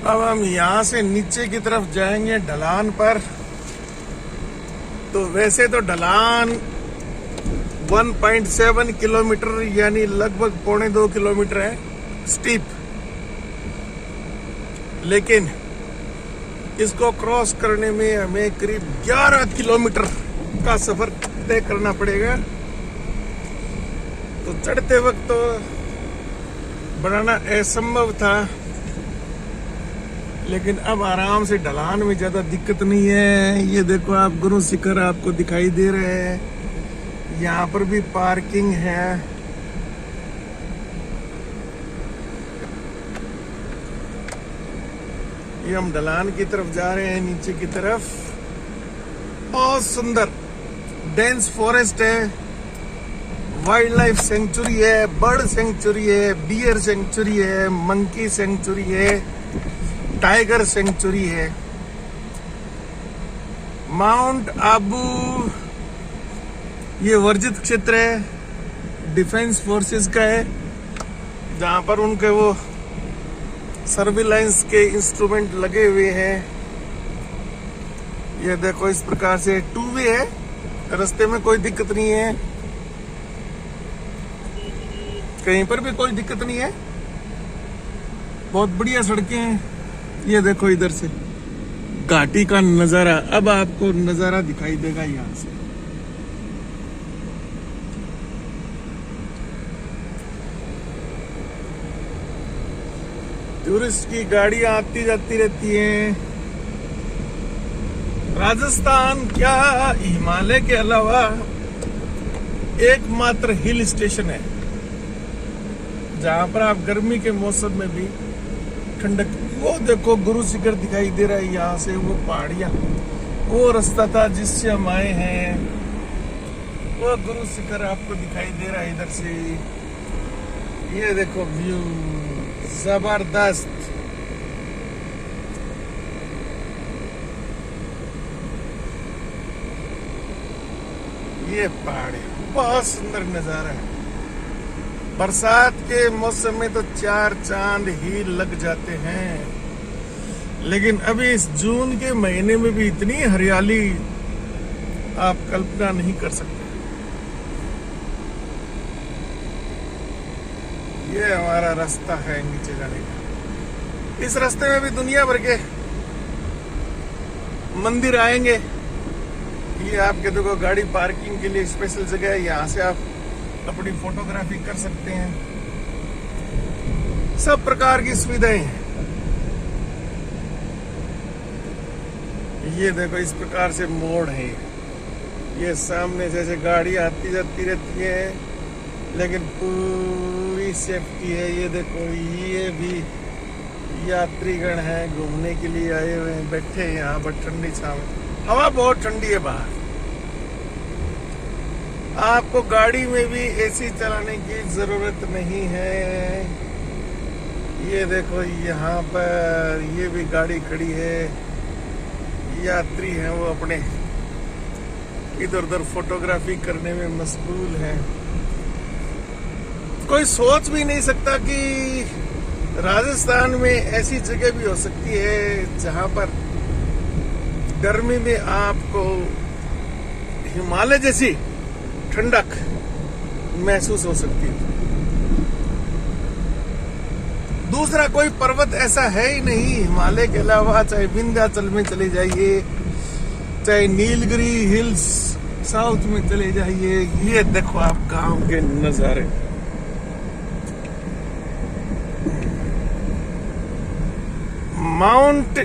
अब हम यहाँ से नीचे की तरफ जाएंगे ढलान पर। तो वैसे तो ढलान 1.7 किलोमीटर यानी लगभग 1.25 किलोमीटर है स्टीप, लेकिन इसको क्रॉस करने में हमें करीब 11 किलोमीटर का सफर तय करना पड़ेगा। तो चढ़ते वक्त तो बढ़ाना असंभव था, लेकिन अब आराम से ढलान में ज्यादा दिक्कत नहीं है। ये देखो आप गुरु शिखर आपको दिखाई दे रहे हैं, यहाँ पर भी पार्किंग है। ये हम ढलान की तरफ जा रहे हैं, नीचे की तरफ। बहुत सुंदर डेंस फॉरेस्ट है, वाइल्ड लाइफ सेंचुरी है, बर्ड सेंचुरी है, बियर सेंचुरी है, मंकी सेंचुरी है, टाइगर सेंचुरी है। माउंट आबू ये वर्जित क्षेत्र है, डिफेंस फोर्सेस का है, जहां पर उनके वो सर्विलांस के इंस्ट्रूमेंट लगे हुए हैं। ये देखो इस प्रकार से 2 वे है, रास्ते में कोई दिक्कत नहीं है, कहीं पर भी कोई दिक्कत नहीं है, बहुत बढ़िया सड़कें हैं। ये देखो इधर से घाटी का नजारा, अब आपको नजारा दिखाई देगा यहां से। टूरिस्ट की गाड़ियां आती जाती रहती हैं। राजस्थान क्या हिमालय के अलावा एकमात्र हिल स्टेशन है जहां पर आप गर्मी के मौसम में भी ठंडक। वो देखो गुरु शिखर दिखाई दे रहा है यहाँ से, वो पहाड़ियां, वो रास्ता था जिससे हम आए हैं, वो गुरु शिखर आपको दिखाई दे रहा है इधर से। ये देखो व्यू जबरदस्त। ये पहाड़ी बहुत सुंदर नजारा है। बरसात के मौसम में तो 4 चांद ही लग जाते हैं, लेकिन अभी इस जून के महीने में भी इतनी हरियाली आप कल्पना नहीं कर सकते। ये हमारा रास्ता है नीचे जाने का। इस रास्ते में भी दुनिया भर के मंदिर आएंगे। ये आपके देखो गाड़ी पार्किंग के लिए स्पेशल जगह है, यहाँ से आप अपनी फोटोग्राफी कर सकते हैं। सब प्रकार की सुविधाएं हैं। ये देखो इस प्रकार से मोड़ है, ये सामने जैसे गाड़ी आती जाती रहती है, लेकिन पूरी सेफ्टी है। ये देखो ये भी यात्रीगण हैं, घूमने के लिए आए हुए हैं, बैठे हैं यहाँ पर ठंडी छांव में। हवा बहुत ठंडी है बाहर। आपको गाड़ी में भी एसी चलाने की जरूरत नहीं है। ये देखो यहाँ पर ये भी गाड़ी खड़ी है, यात्री हैं वो अपने इधर उधर फोटोग्राफी करने में मशगूल हैं। कोई सोच भी नहीं सकता कि राजस्थान में ऐसी जगह भी हो सकती है जहां पर गर्मी में आपको हिमालय जैसी ठंडक महसूस हो सकती है। दूसरा कोई पर्वत ऐसा है ही नहीं हिमालय के अलावा, चाहे विंध्याचल में चले जाइए, चाहे नीलगिरी हिल्स साउथ में चले जाइए। ये देखो आप गांव के नजारे। माउंट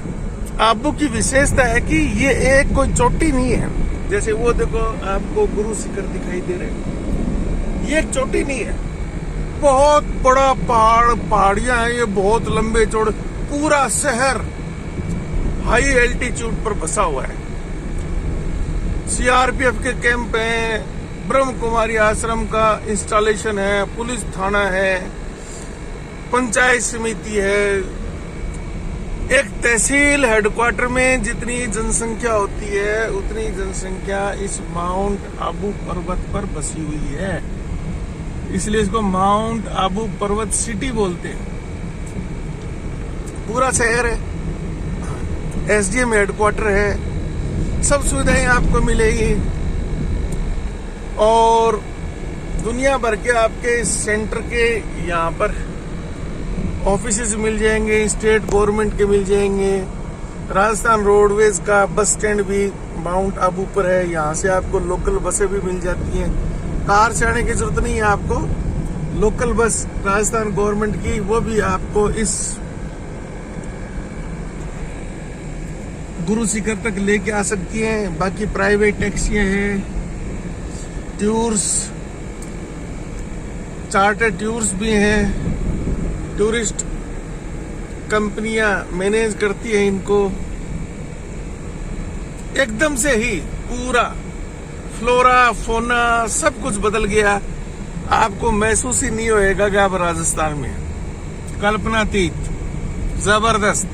आबू की विशेषता है कि ये एक कोई चोटी नहीं है। जैसे वो देखो आपको गुरु शिखर दिखाई दे रहे हैं, ये एक चोटी नहीं है, बहुत बड़ा पहाड़ियां हैं। ये बहुत लंबे चौड़े, पूरा शहर हाई एल्टीट्यूड पर बसा हुआ है। सीआरपीएफ के कैंप हैं, ब्रह्म कुमारी आश्रम का इंस्टॉलेशन है, पुलिस थाना है, पंचायत समिति है। एक तहसील हेडक्वार्टर में जितनी जनसंख्या होती है उतनी जनसंख्या इस माउंट आबू पर्वत पर बसी हुई है, इसलिए इसको माउंट आबू पर्वत सिटी बोलते हैं। पूरा शहर है, एसडीएम हेडक्वार्टर है। सब सुविधाएं आपको मिलेगी और दुनिया भर के आपके इस सेंटर के यहाँ पर ऑफिसेज मिल जाएंगे, स्टेट गवर्नमेंट के मिल जाएंगे। राजस्थान रोडवेज का बस स्टैंड भी माउंट आबू पर है, यहाँ से आपको लोकल बसें भी मिल जाती हैं। कार से आने की जरूरत नहीं है आपको, लोकल बस राजस्थान गवर्नमेंट की वो भी आपको इस गुरु शिखर तक लेके आ सकती हैं। बाकी प्राइवेट टैक्सियां हैं, टूर्स, चार्टर टूर्स भी हैं, टूरिस्ट कंपनियां मैनेज करती हैं इनको। एकदम से ही पूरा फ्लोरा फोना सब कुछ बदल गया, आपको महसूस ही नहीं होएगा कि आप राजस्थान में। कल्पनातीत, जबरदस्त।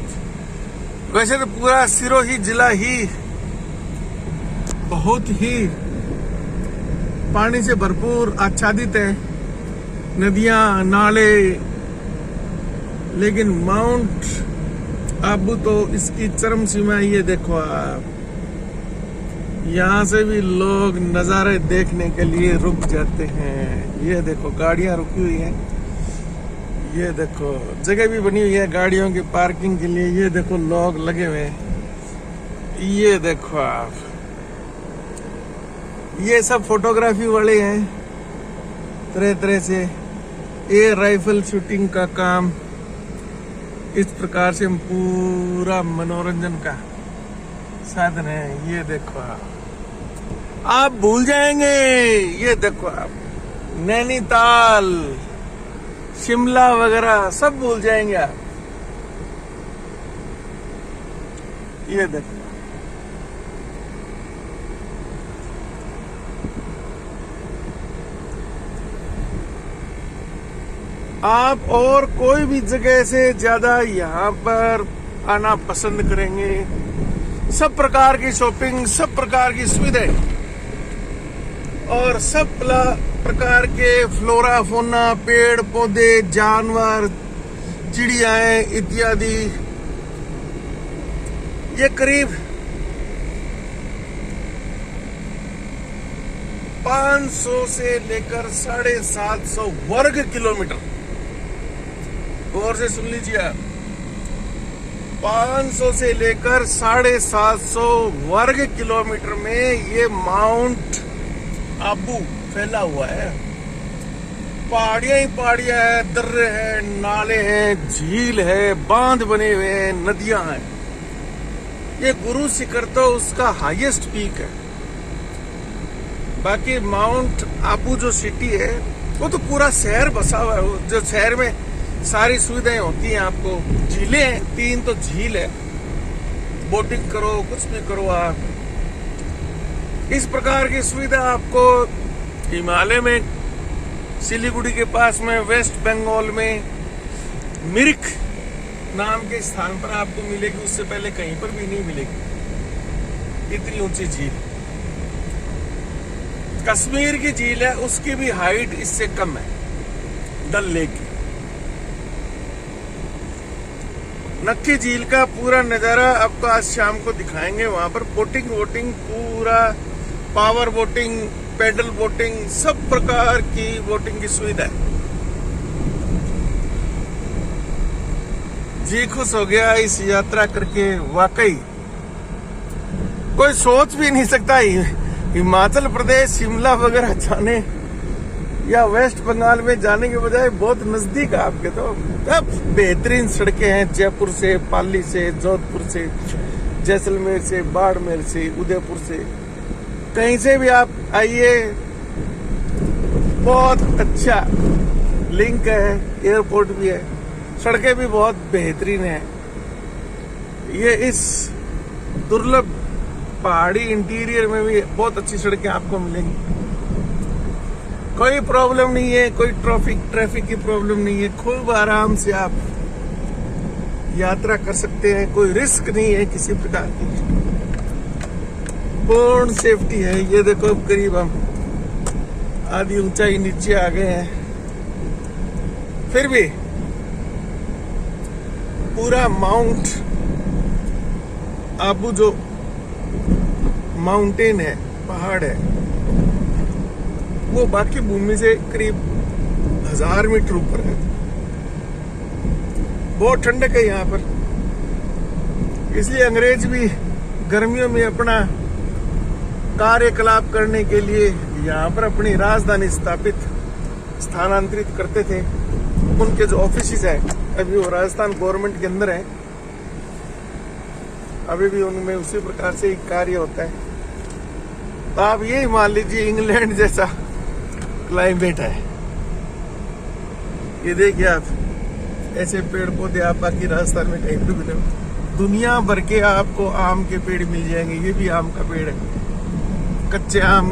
वैसे तो पूरा सिरोही जिला ही बहुत ही पानी से भरपूर आच्छादित है, नदियां, नाले, लेकिन माउंट आबू तो इसकी चरम सीमा। ये देखो आप, यहाँ से भी लोग नजारे देखने के लिए रुक जाते हैं। ये देखो गाड़ियां रुकी हुई हैं, ये देखो जगह भी बनी हुई है गाड़ियों की पार्किंग के लिए। ये देखो लोग लगे हुए हैं, ये देखो आप, ये सब फोटोग्राफी वाले हैं तरह तरह से। ये राइफल शूटिंग का काम, इस प्रकार से पूरा मनोरंजन का साधन है। ये देखो आप भूल जाएंगे। ये देखो आप, नैनीताल, शिमला वगैरह सब भूल जाएंगे आप। ये देखो आप और कोई भी जगह से ज्यादा यहाँ पर आना पसंद करेंगे। सब प्रकार की शॉपिंग, सब प्रकार की सुविधाएं और सब प्रकार के फ्लोरा फोना, पेड़ पौधे, जानवर, चिड़ियाएं इत्यादि। ये करीब 500 से लेकर 750 वर्ग किलोमीटर, गौर से सुन लीजिए आप, 500 से लेकर 750 वर्ग किलोमीटर में ये माउंट आबू फैला हुआ है। पहाड़ियां ही पहाड़ियां है, दर्रे हैं, नाले हैं, झील है, बांध बने हुए हैं, नदियां हैं। ये गुरु शिखर तो उसका हाईएस्ट पीक है। बाकी माउंट आबू जो सिटी है वो तो पूरा शहर बसा हुआ है, जो शहर में सारी सुविधाएं होती हैं आपको। झीलें हैं, 3 तो झील है, बोटिंग करो, कुछ भी करो आप। इस प्रकार की सुविधा आपको हिमालय में, सिलीगुड़ी के पास में, वेस्ट बंगाल में मिरिक नाम के स्थान पर आपको मिलेगी। उससे पहले कहीं पर भी नहीं मिलेगी इतनी ऊंची झील। कश्मीर की झील है, उसकी भी हाइट इससे कम है, डल लेक की। नक्की झील का पूरा नजारा आपको आज शाम को दिखाएंगे। वहां पर बोटिंग वोटिंग, पूरा पावर बोटिंग, पेडल बोटिंग, सब प्रकार की बोटिंग की सुविधा है। जी खुश हो गया इस यात्रा करके, वाकई कोई सोच भी नहीं सकता हिमाचल प्रदेश, शिमला वगैरह जाने या वेस्ट बंगाल में जाने के बजाय बहुत नजदीक है आपके। तो अब बेहतरीन सड़कें हैं, जयपुर से, पाली से, जोधपुर से, जैसलमेर से, बाड़मेर से, उदयपुर से, कहीं से भी आप आइए, बहुत अच्छा लिंक है, एयरपोर्ट भी है, सड़कें भी बहुत बेहतरीन है। ये इस दुर्लभ पहाड़ी इंटीरियर में भी बहुत अच्छी सड़कें आपको मिलेंगी। कोई प्रॉब्लम नहीं है, कोई ट्रैफिक की प्रॉब्लम नहीं है। खूब आराम से आप यात्रा कर सकते हैं, कोई रिस्क नहीं है किसी प्रकार की, पूर्ण सेफ्टी है। ये देखो करीब हम आधी ऊंचाई नीचे आ गए हैं, फिर भी पूरा माउंट आबू जो माउंटेन है, पहाड़ है, वो बाकी भूमि से करीब 1000 मीटर ऊपर है। बहुत ठंडक है यहाँ पर, इसलिए अंग्रेज भी गर्मियों में अपना कार्यकलाप करने के लिए यहाँ पर अपनी राजधानी स्थानांतरित करते थे। उनके जो ऑफिस है अभी वो राजस्थान गवर्नमेंट के अंदर है, अभी भी उनमें उसी प्रकार से एक कार्य होता है। तो आप यही मान लीजिए इंग्लैंड जैसा क्लाइमेट है। ये देखिए आप, ऐसे पेड़ पौधे आप बाकी राजस्थान में कहीं भी मिले, दुनिया भर के आपको आम के पेड़ मिल जाएंगे। ये भी आम का पेड़ है, कच्चे आम,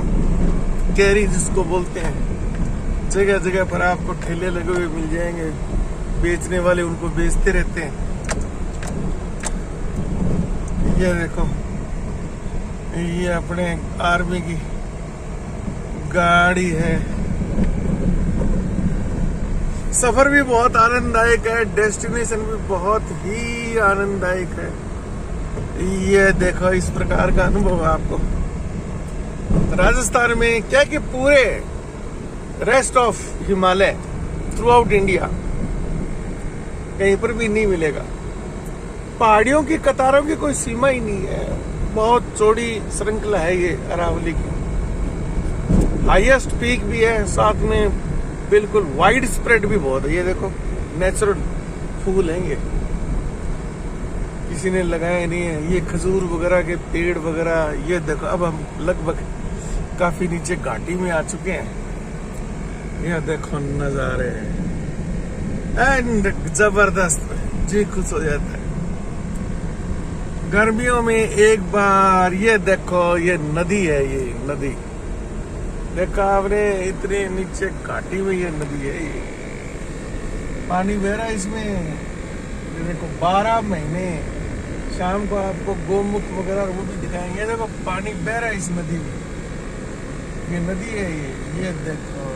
कैरी जिसको बोलते हैं। जगह जगह पर आपको ठेले लगे हुए मिल जाएंगे, बेचने वाले उनको बेचते रहते हैं। ये देखो, ये अपने आर्मी की गाड़ी है। सफर भी बहुत आनंददायक है, डेस्टिनेशन भी बहुत ही आनंददायक है। ये देखो, इस प्रकार का अनुभव आपको राजस्थान में क्या कि पूरे rest of Himalaya through out India कहीं पर भी नहीं मिलेगा। पहाड़ियों की कतारों की कोई सीमा ही नहीं है, बहुत चौड़ी श्रृंखला है ये अरावली की। हाईएस्ट पीक भी है, साथ में बिल्कुल वाइड स्प्रेड भी बहुत है। ये देखो, नेचुरल फूल हैं ये, किसी ने लगाए नहीं है। ये खजूर वगैरह के पेड़ वगैरह। ये देखो, अब हम लगभग काफी नीचे घाटी में आ चुके हैं। यह देखो नजारे एंड जबरदस्त, जी खुश हो जाता है। गर्मियों में एक बार ये देखो, ये नदी है, ये नदी देखा आपने, इतने नीचे घाटी में ये नदी है। ये पानी बह रहा है इसमें। ये देखो 12 महीने शाम को आपको गोमुख वगैरह वो भी दिखाएंगे। देखो पानी बह रहा है इस नदी में, ये नदी है ये देखो,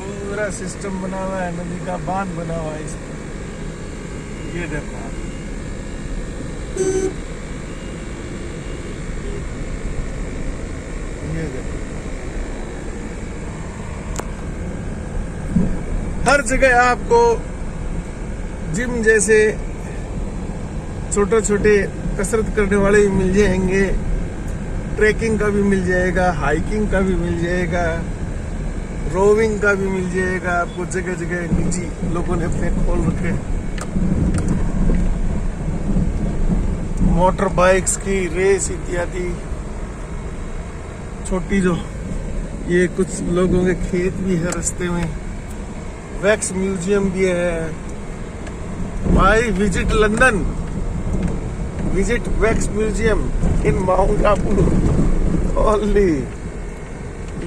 पूरा सिस्टम बना हुआ है, नदी का बांध बना हुआ है इसमें। ये देखो आप, ये देखो, हर जगह आपको जिम जैसे छोटे छोटे कसरत करने वाले भी मिल जाएंगे, ट्रैकिंग का भी मिल जाएगा, हाइकिंग का भी मिल जाएगा, रोविंग का भी मिल जाएगा आपको। जगह जगह निजी लोगों ने अपने खोल रखे, मोटर बाइक्स की रेस इत्यादि। छोटी जो ये कुछ लोगों के खेत भी है रास्ते में, वैक्स म्यूजियम भी है। भाई visit London, visit wax museum in mount Abu only.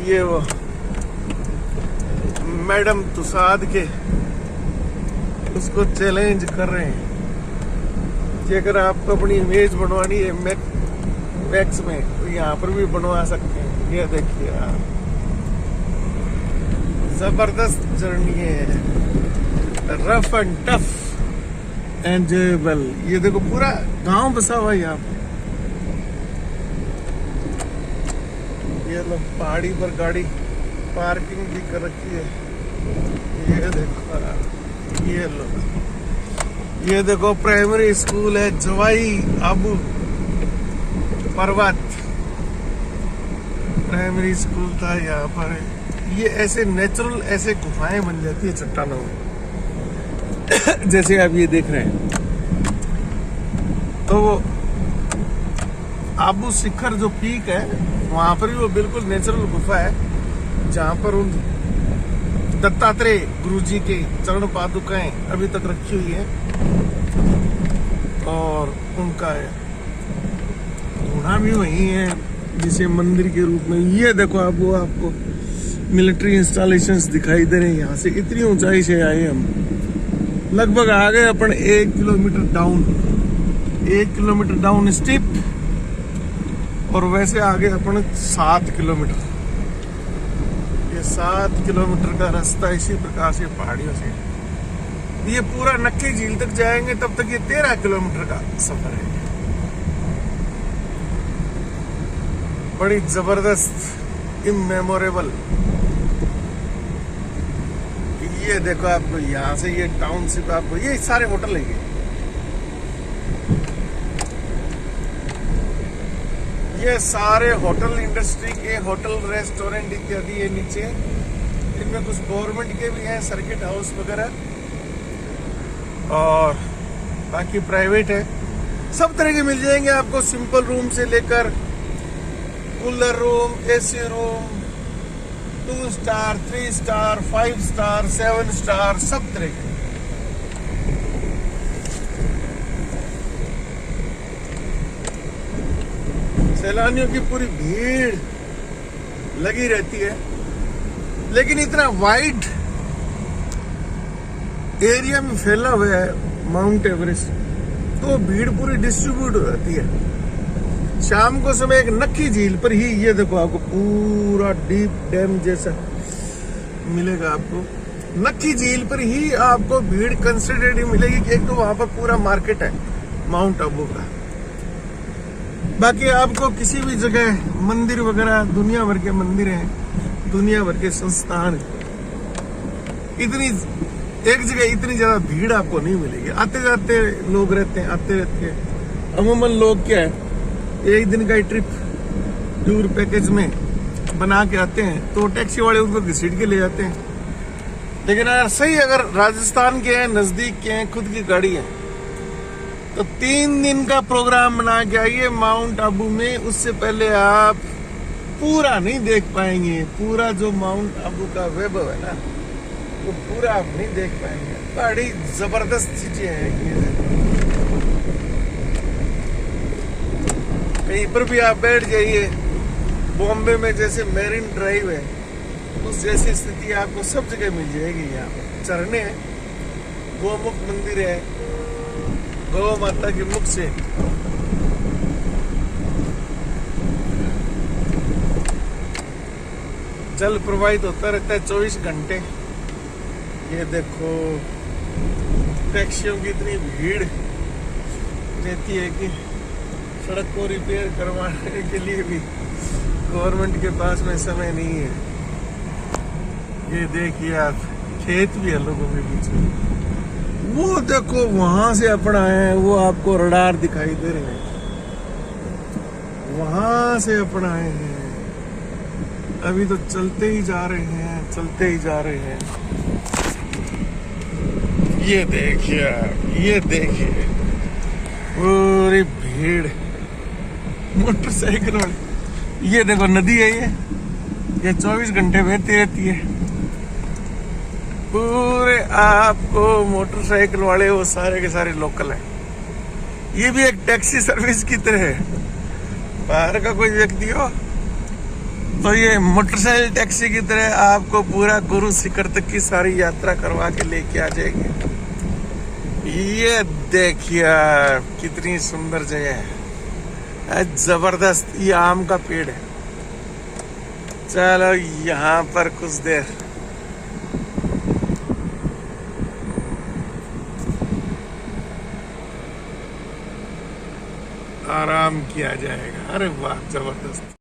ये वो मैडम तुसाद के उसको चैलेंज कर रहे हैं कि अगर आपको अपनी इमेज बनवानी है वैक्स में तो यहाँ पर भी बनवा सकते हैं। ये देखिए आप, जबरदस्त जर्नी है, रफ एंड टफ एंजॉयबल। ये देखो पूरा गांव बसा हुआ है यहाँ पे। ये लोग पहाड़ी पर गाड़ी पार्किंग भी कर रखी है। ये देखो, ये देखो प्राइमरी स्कूल है जवाई आबू पर्वत प्राइमरी स्कूल था यहाँ पर। ये ऐसे नेचुरल ऐसे गुफाएं बन जाती है चट्टानों में जैसे आप ये देख रहे हैं। तो वो आबू शिखर जो पीक है वहां पर भी वो बिल्कुल नेचुरल गुफा है, जहां पर उन दत्तात्रेय गुरुजी के चरण पादुकाएं अभी तक रखी हुई है और उनका धूना भी वही है जिसे मंदिर के रूप में। ये देखो आपको मिलिट्री इंस्टॉलेशंस दिखाई दे रहे हैं। यहाँ से इतनी ऊंचाई से आए हम, लगभग आ गए अपन 1 किलोमीटर डाउन स्टिप, और वैसे आगे अपन 7 किलोमीटर। ये 7 किलोमीटर का रास्ता इसी प्रकार से पहाड़ियों से, ये पूरा नक्की झील तक जाएंगे तब तक ये 13 किलोमीटर का सफर है। बड़ी जबरदस्त इमेमोरेबल। ये देखो आपको यहाँ से ये टाउनशिप, आपको ये सारे होटल है। ये सारे होटल इंडस्ट्री के होटल, रेस्टोरेंट इत्यादि ये नीचे। इनमें कुछ गवर्नमेंट के भी हैं, सर्किट हाउस वगैरह, और बाकी प्राइवेट है। सब तरह के मिल जाएंगे आपको, सिंपल रूम से लेकर cooler room, AC room, 2 star, 3 star, 5 star, 7 star, सब तरह के। सैलानियों की पूरी भीड़ लगी रहती है, लेकिन इतना वाइड एरिया में फैला हुआ है माउंट एवरेस्ट, तो भीड़ पूरी डिस्ट्रीब्यूट हो जाती है। शाम को समय एक नक्की झील पर ही, ये देखो आपको पूरा डीप डैम जैसा मिलेगा। आपको नक्की झील पर ही आपको भीड़ कंसिडरेटिव मिलेगी कि एक तो वहां पर पूरा मार्केट है माउंट आबू का। बाकी आपको किसी भी जगह मंदिर वगैरह, दुनिया भर के मंदिर हैं, दुनिया भर के संस्थान, इतनी एक जगह इतनी ज्यादा भीड़ आपको नहीं मिलेगी। आते जाते लोग रहते हैं, आते रहते हैं। अमूमन लोग क्या है, एक दिन का ट्रिप टूर पैकेज में बना के आते हैं, तो टैक्सी वाले उनको घसीट के ले जाते हैं। लेकिन अगर सही, अगर राजस्थान के हैं, नजदीक के हैं, खुद की गाड़ी है, तो 3 दिन का प्रोग्राम बना के आइए माउंट आबू में। उससे पहले आप पूरा नहीं देख पाएंगे। पूरा जो माउंट आबू का वैभव है ना, वो पूरा आप नहीं देख पाएंगे। बड़ी जबरदस्त चीजें हैं ये। कहीं पर भी आप बैठ जाइए, बॉम्बे में जैसे मेरिन ड्राइव है, उस जैसी स्थिति आपको सब जगह मिल जाएगी। यहाँ पर झरने हैं, गोमुख मंदिर है, गौ माता के मुख से जल प्रवाहित होता रहता है 24 घंटे। ये देखो टैक्सियों की इतनी भीड़ रहती है कि सड़क को रिपेयर करवाने के लिए भी गवर्नमेंट के पास में समय नहीं है। ये देखिए आप, खेत भी है लोगों के बीच में। वो देखो वहां से अपना है, वो आपको रडार दिखाई दे रहे हैं, वहां से अपना है। अभी तो चलते ही जा रहे हैं, चलते ही जा रहे हैं। ये देखिए, ये देखिए पूरी भीड़ मोटरसाइकिल वाली। ये देखो नदी है, ये 24 घंटे बहती रहती है। पूरे आपको मोटरसाइकिल वाले वो सारे के सारे लोकल हैं। ये भी एक टैक्सी सर्विस की तरह है। बाहर का कोई व्यक्ति हो तो ये मोटरसाइकिल टैक्सी की तरह आपको पूरा गुरु शिखर तक की सारी यात्रा करवा के लेके आ जाएगी। ये देखिए कितनी सुंदर जगह है, जबरदस्त। ये आम का पेड़ है। चलो यहाँ पर कुछ देर आराम किया जाएगा। अरे वाह, जबरदस्त।